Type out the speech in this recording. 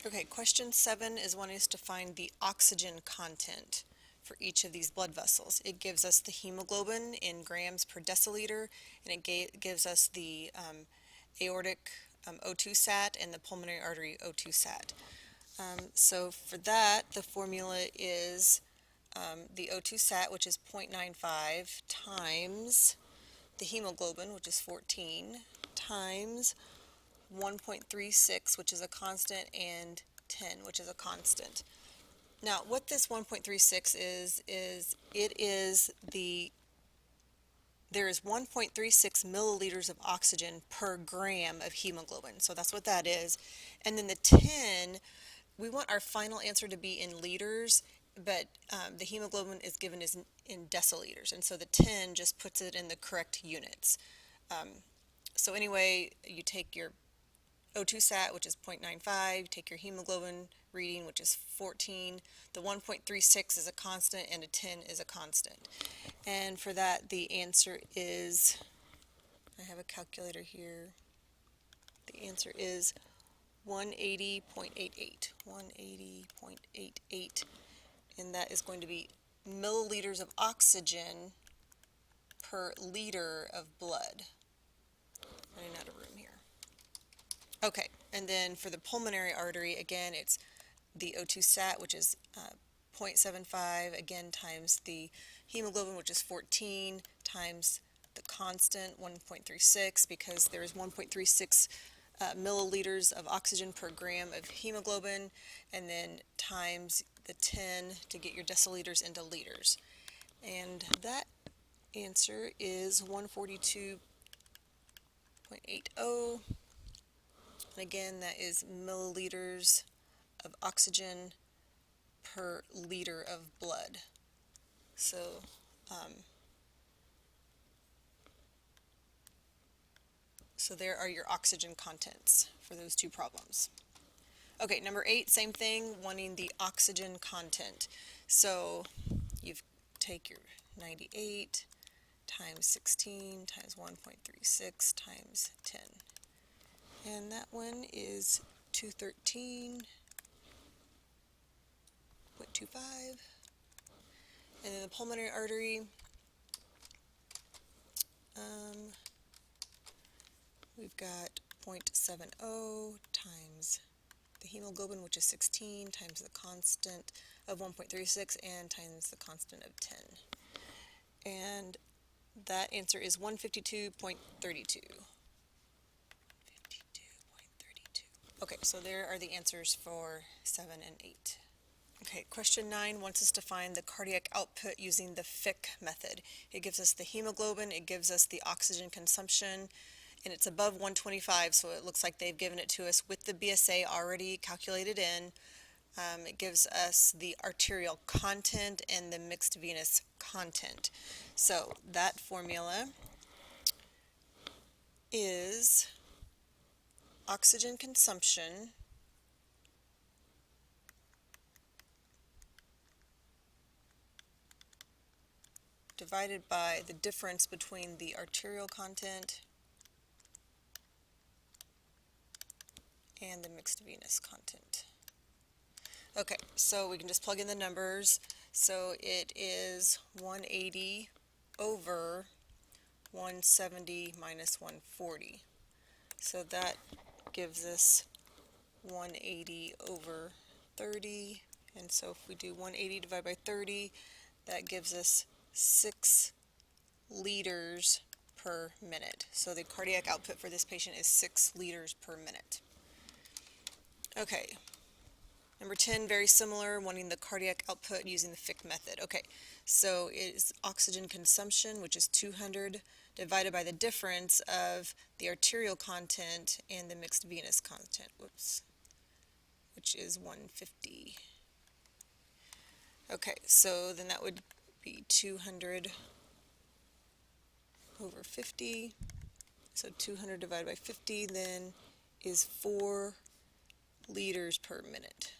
Okay, question 7 is wanting us to find the oxygen content for each of these blood vessels. It gives us the hemoglobin in grams per deciliter, and it gives us the aortic O2 sat and the pulmonary artery O2 sat. So for that, the formula is the O2 sat, which is 0.95, times the hemoglobin, which is 14, times 1.36, which is a constant, and 10, which is a constant. Now, what this 1.36 is there is 1.36 milliliters of oxygen per gram of hemoglobin. So that's what that is. And then the 10, we want our final answer to be in liters, but the hemoglobin is given as in deciliters. And so the 10 just puts it in the correct units. So anyway, you take your O2 sat, which is 0.95, take your hemoglobin reading, which is 14. The 1.36 is a constant and a 10 is a constant. And for that, the answer is, I have a calculator here, the answer is 180.88. 180.88. And that is going to be milliliters of oxygen per liter of blood. Running out of room here. Okay, and then for the pulmonary artery, again, it's the O2 sat, which is 0.75, again, times the hemoglobin, which is 14, times the constant, 1.36, because there is 1.36 milliliters of oxygen per gram of hemoglobin, and then times the 10 to get your deciliters into liters. And that answer is 142.80. And again, that is milliliters of oxygen per liter of blood. So there are your oxygen contents for those two problems. Okay, number 8, same thing, wanting the oxygen content. So you take your 98 times 16 times 1.36 times 10. And that one is 213.25. And then the pulmonary artery, we've got 0.70 times the hemoglobin, which is 16, times the constant of 1.36, and times the constant of 10. And that answer is 152.32. 52.32. Okay, so there are the answers for 7 and 8. Okay, question 9 wants us to find the cardiac output using the Fick method. It gives us the hemoglobin, it gives us the oxygen consumption, and it's above 125, so it looks like they've given it to us with the BSA already calculated in. It gives us the arterial content and the mixed venous content. So that formula is oxygen consumption divided by the difference between the arterial content and the mixed venous content. Okay, so we can just plug in the numbers. So it is 180 over 170 minus 140. So that gives us 180 over 30. And so if we do 180 divided by 30, that gives us 6 liters per minute. So the cardiac output for this patient is 6 liters per minute. Okay, number 10, very similar, wanting the cardiac output using the Fick method. Okay, so it is oxygen consumption, which is 200, divided by the difference of the arterial content and the mixed venous content, which is 150. Okay, so then that would be 200 over 50. So 200 divided by 50 then is 4 liters per minute.